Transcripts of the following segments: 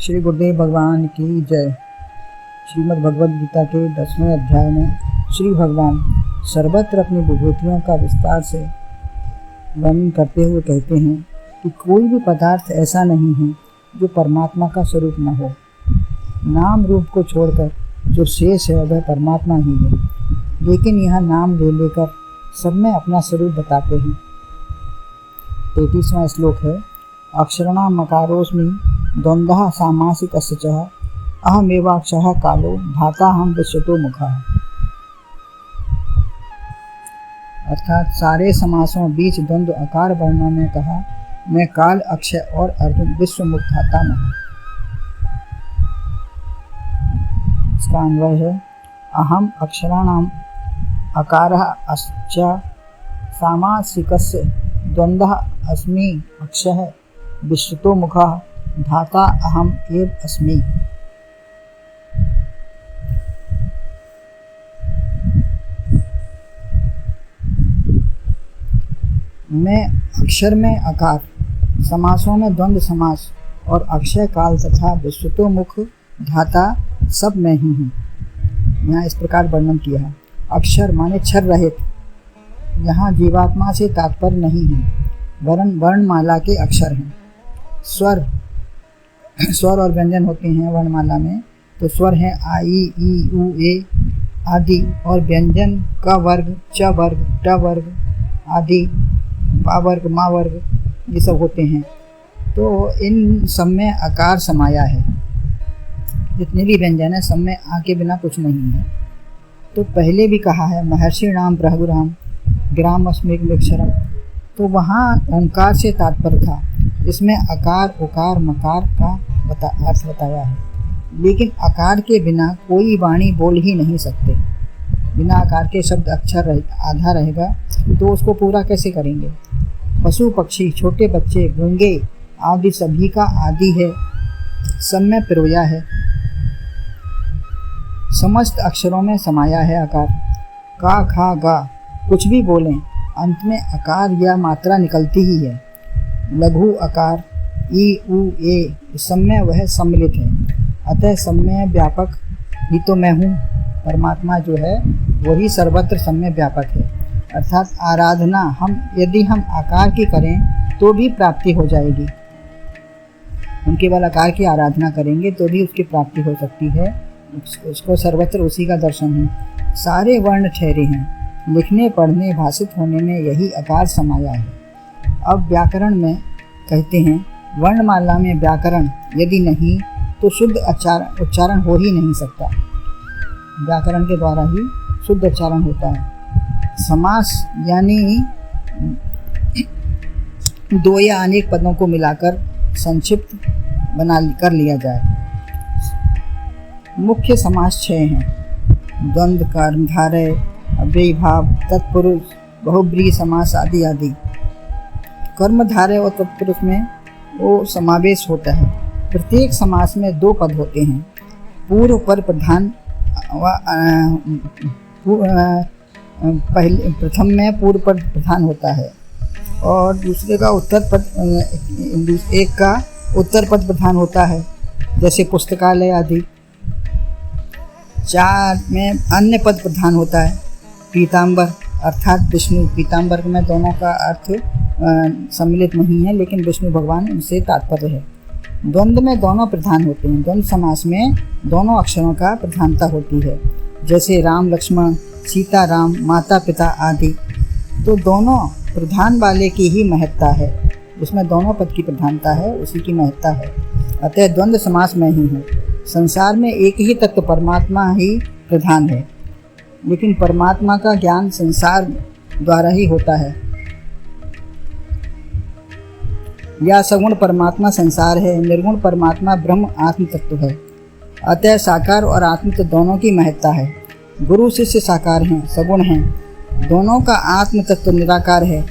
श्री गुरुदेव भगवान की जय। श्रीमद् भगवद गीता के 10वें अध्याय में श्री भगवान सर्वत्र अपनी विभूतियों का विस्तार से वर्णन करते हुए कहते हैं कि कोई भी पदार्थ ऐसा नहीं है जो परमात्मा का स्वरूप न हो। नाम रूप को छोड़कर जो शेष है वह परमात्मा ही है, लेकिन यह नाम ले लेकर सब में अपना स्वरूप बताते हैं। 33वां श्लोक है, अक्षरणाम मकारोस्मि द्वंद्वः सामासिकस्य च अहमेवाक्षरः कालो धाता हम विश्वतो मुखः। अर्थात सारे समासों बीच द्वंद्व आकार वर्णों में कहा, मैं काल, अक्षय और अर्जुन विश्व मुख धाता महा। इसका अन्वय है, अहम अक्षराणाम अकारः अश्च सामासिकस्य द्वंद्वः अस्मि अक्षयः विश्वतो मुखः धाता अहम एव अस्मि। मैं अक्षर में अकार, समासों में द्वंद्व समास और अक्षय काल तथा विश्वतो मुख धाता सब में ही हूँ। यहाँ इस प्रकार वर्णन किया है। अक्षर माने क्षर रहित, यहाँ जीवात्मा से तात्पर्य नहीं है, वर्ण वर्णमाला के अक्षर हैं। स्वर और व्यंजन होते हैं वर्णमाला में, तो स्वर हैं आ, ई, उ, ए आदि, और व्यंजन क वर्ग, च वर्ग, ट वर्ग आदि, पा वर्ग, मा वर्ग, ये सब होते हैं। तो इन सब में आकार समाया है। जितने भी व्यंजन है सब में आ के बिना कुछ नहीं है। तो पहले भी कहा है, महर्षि नाम प्रभुराम ग्राम अस्मिक्षरम, तो वहाँ ओंकार से तात्पर्य था। इसमें अकार, उकार, मकार का अर्थ बताया है। लेकिन आकार के बिना कोई वाणी बोल ही नहीं सकते। बिना आकार के शब्द अक्षर आधा रहेगा तो उसको पूरा कैसे करेंगे। पशु पक्षी, छोटे बच्चे, गूंगे आदि सभी का आदि है, सब में पिरोया है। समस्त अक्षरों में समाया है आकार। का, खा, गा कुछ भी बोलें, अंत में आकार या मात्रा निकलती ही है। लघु आकार ई, उ, ए सब में वह सम्मिलित है। अतः सब में व्यापक ही तो मैं हूँ। परमात्मा जो है वही सर्वत्र सब में व्यापक है। अर्थात आराधना यदि हम आकार की करें तो भी प्राप्ति हो जाएगी। हम केवल आकार की आराधना करेंगे तो भी उसकी प्राप्ति हो सकती है। उसको सर्वत्र उसी का दर्शन है। सारे वर्ण ठहरे हैं, लिखने, पढ़ने, भाषित होने में यही आकार समाया है। अब व्याकरण में कहते हैं, वर्णमाला में व्याकरण यदि नहीं तो शुद्ध उच्चारण हो ही नहीं सकता। व्याकरण के द्वारा ही शुद्ध उच्चारण होता है। समास यानी दो या अनेक पदों को मिलाकर संक्षिप्त कर लिया जाए। मुख्य समास 6 हैं, द्वंद्व, कर्मधारय, अव्ययीभाव, तत्पुरुष, बहुब्रीहि समास आदि आदि। कर्मधारय और तत्पुरुष में वो समावेश होता है। प्रत्येक समास में 2 पद होते हैं। पूर्व पर प्रधान प्रथम में पूर्व पद प्रधान होता है और दूसरे का उत्तर पद, एक का उत्तर पद प्रधान होता है, जैसे पुस्तकालय आदि। 4 में अन्य पद प्रधान होता है। पीताम्बर अर्थात विष्णु, पीताम्बर में दोनों का अर्थ सम्मिलित नहीं है, लेकिन विष्णु भगवान उनसे तात्पर्य है। द्वंद्व में दोनों प्रधान होते हैं। द्वंद्व समास में दोनों अक्षरों का प्रधानता होती है, जैसे राम लक्ष्मण, सीता राम, माता पिता आदि। तो दोनों प्रधान वाले की ही महत्ता है, उसमें दोनों पद की प्रधानता है, उसी की महत्ता है। अतः द्वंद्व समास में ही है। संसार में एक ही तत्व परमात्मा ही प्रधान है, लेकिन परमात्मा का ज्ञान संसार द्वारा ही होता है। या सगुण परमात्मा संसार है, निर्गुण परमात्मा ब्रह्म आत्म तत्व है। अतः साकार और आत्म तत्व दोनों की महत्ता है। गुरु शिष्य साकार हैं, सगुण हैं, दोनों का आत्म तत्व निराकार है।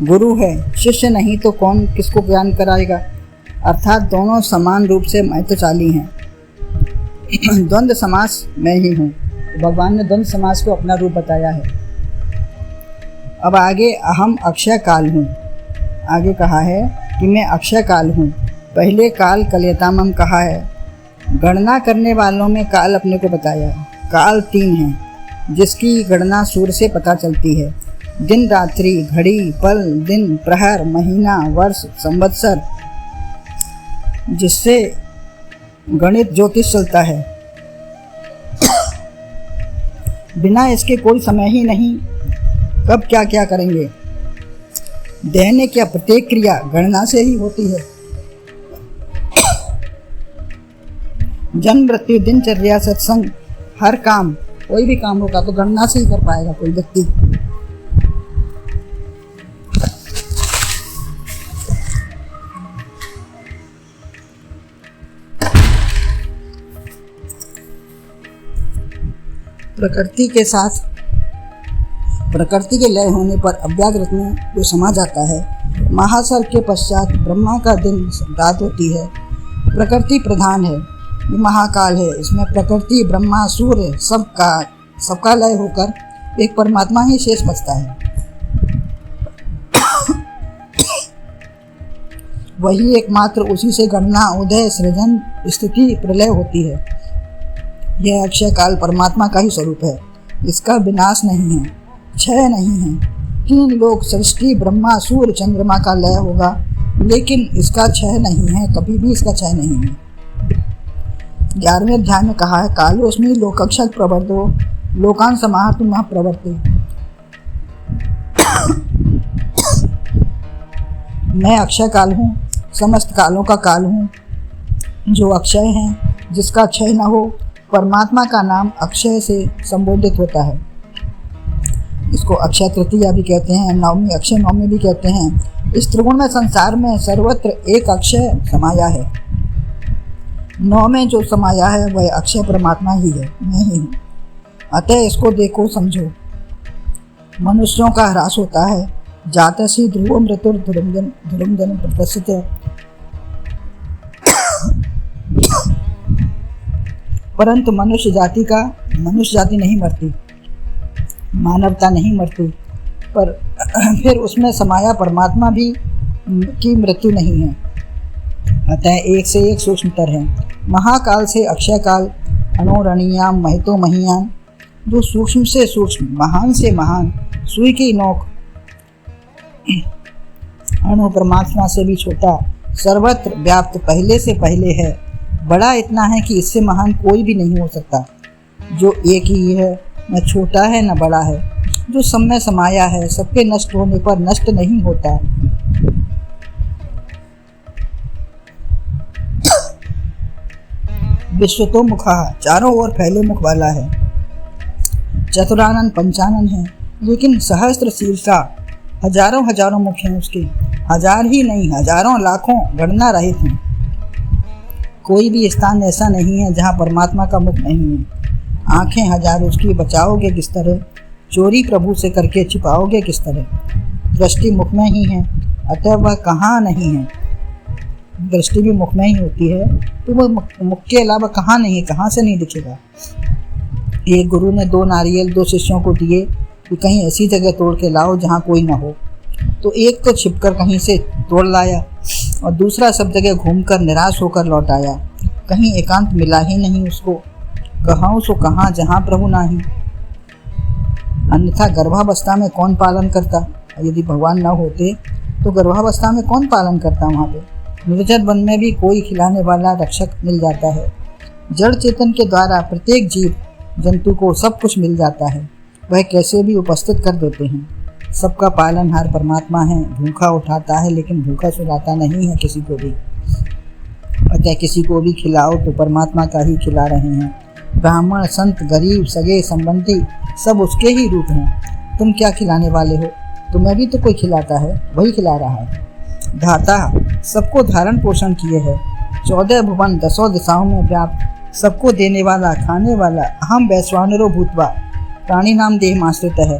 गुरु है, शिष्य नहीं तो कौन किसको ज्ञान कराएगा। अर्थात दोनों समान रूप से महत्वशाली हैं। द्वंद्व समास मैं ही हूँ। भगवान ने द्वंद्व समास को अपना रूप बताया है। अब आगे अहम अक्षय काल हूँ। आगे कहा है कि मैं अक्षय काल हूँ। पहले काल कलयतामम कहा है, गणना करने वालों में काल अपने को बताया। काल 3 है जिसकी गणना सूर्य से पता चलती है। दिन रात्रि, घड़ी, पल, दिन, प्रहर, महीना, वर्ष, संवत्सर, जिससे गणित ज्योतिष चलता है। बिना इसके कोई समय ही नहीं, कब क्या क्या करेंगे। दैनिक या प्रत्येक क्रिया गणना से ही होती है। जन्म, मृत्यु, दिनचर्या, सत्संग, हर काम, कोई भी काम होगा तो गणना से ही कर पाएगा कोई व्यक्ति। प्रकृति के साथ, प्रकृति के लय होने पर अव्याकृत में जो समा जाता है। महासर्ग के पश्चात ब्रह्मा का दिन रात होती है। प्रकृति प्रधान है, ये महाकाल है। इसमें प्रकृति, ब्रह्मा, सूर्य सबका लय होकर एक परमात्मा ही शेष बचता है। वही एकमात्र, उसी से गणना, उदय, सृजन, स्थिति, प्रलय होती है। यह अक्षय काल परमात्मा का ही स्वरूप है। इसका विनाश नहीं है, क्षय नहीं है। 3 लोक सृष्टि, ब्रह्मा, सूर्य, चंद्रमा का लय होगा, लेकिन इसका क्षय नहीं है, कभी भी इसका क्षय नहीं है। 11वें अध्याय में कहा है, कालोस्मि लोकक्षय प्रवर्तो लोकान समाहर्तुं मह प्रवर्ते। मैं अक्षय काल हूँ, समस्त कालों का काल हूँ, जो अक्षय है, जिसका क्षय न हो। परमात्मा का नाम अक्षय से संबोधित होता है। इसको अक्षय तृतीया भी कहते हैं, नवमी, अक्षय नवमी भी कहते हैं। इस त्रिगुण में संसार में सर्वत्र एक अक्षय समाया है। 9 में जो समाया है वह अक्षय परमात्मा ही है, मैं ही हूँ। अतः इसको देखो, समझो। मनुष्यों का ह्रास होता है, जातसी ध्रुव मृत्युर्धुरम प्रदर्शित है, परंतु मनुष्य जाति नहीं मरती, मानवता नहीं मरती। पर फिर उसमें समाया परमात्मा भी की मृत्यु नहीं है। अतः एक से एक सूक्ष्मतर है। महाकाल से अक्षय काल, अणोरणीयाम महितो महीयान, जो सूक्ष्म से सूक्ष्म, महान से महान, सुई की नोक, अणु परमात्मा से भी छोटा, सर्वत्र व्याप्त, पहले से पहले है। बड़ा इतना है कि इससे महान कोई भी नहीं हो सकता। जो एक ही है, न छोटा है न बड़ा है, जो सब में समाया है, सबके नष्ट होने पर नष्ट नहीं होता। विश्वतो मुखा, चारों ओर फैले मुख वाला है। चतुरानन पंचानन है, लेकिन सहस्त्र शीर्षा, हजारों हजारों मुख हैं उसके। हजार ही नहीं, हजारों लाखों गणना रहित हैं। कोई भी स्थान ऐसा नहीं है जहाँ परमात्मा का मुख नहीं है। आंखें हजार उसकी, बचाओगे किस तरह? चोरी प्रभु से करके छिपाओगे किस तरह? दृष्टि मुख में ही है, अतः वह कहाँ नहीं है। दृष्टि भी मुख में ही होती है, तो वह मुख के अलावा कहाँ नहीं है, कहाँ से नहीं दिखेगा। एक गुरु ने 2 नारियल 2 शिष्यों को दिए कि कहीं ऐसी जगह तोड़ के लाओ जहाँ कोई ना हो। तो एक तो छिपकर कहीं से तोड़ लाया और दूसरा सब जगह घूमकर निराश होकर लौट आया। कहीं एकांत मिला ही नहीं उसको। कहाँ सो कहाँ, जहाँ प्रभु नाही। अन्यथा गर्भावस्था में कौन पालन करता? यदि भगवान न होते तो गर्भावस्था में कौन पालन करता? वहाँ पे निर्जन वन में भी कोई खिलाने वाला रक्षक मिल जाता है। जड़ चेतन के द्वारा प्रत्येक जीव जंतु को सब कुछ मिल जाता है, वह कैसे भी उपस्थित कर देते हैं। सबका पालनहार परमात्मा है। भूखा उठाता है लेकिन भूखा सुलाता नहीं है किसी को भी। अतः किसी को भी खिलाओ तो परमात्मा का ही खिला रहे हैं। ब्राह्मण, संत, गरीब, सगे संबंधी सब उसके ही रूप हैं। तुम क्या खिलाने वाले हो? तुम्हें भी तो कोई खिलाता है, वही खिला रहा है। धाता सबको धारण पोषण किए है। 14 भुवन 10 दिशाओं में व्याप्त, सबको देने वाला, खाने वाला। अहम वैश्वानरो भूतवा प्राणी नाम देह आश्रित है।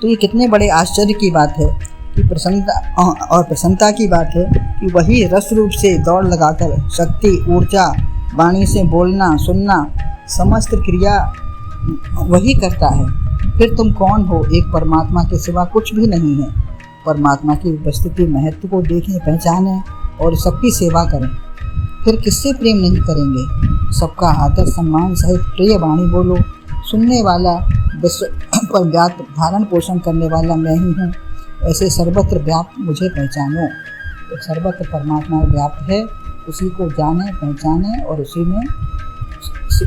तो ये कितने बड़े आश्चर्य की बात है कि प्रसन्नता की बात है कि वही रस रूप से दौड़ लगाकर शक्ति, ऊर्जा, वाणी से बोलना, सुनना, समस्त क्रिया वही करता है। फिर तुम कौन हो? एक परमात्मा के सिवा कुछ भी नहीं है। परमात्मा की उपस्थिति महत्व को देखें, पहचानें और सबकी सेवा करें, फिर किससे प्रेम नहीं करेंगे। सबका आदर सम्मान सहित प्रिय वाणी बोलो। सुनने वाला, विश्व पर व्याप्त, धारण पोषण करने वाला मैं ही हूँ, ऐसे सर्वत्र व्याप्त मुझे पहचानो। तो सर्वत्र परमात्मा व्याप्त है, उसी को जाने पहचाने और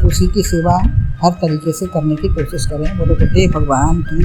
उसी की सेवा हर तरीके से करने की कोशिश करें। बोलो गुरुदेव भगवान की।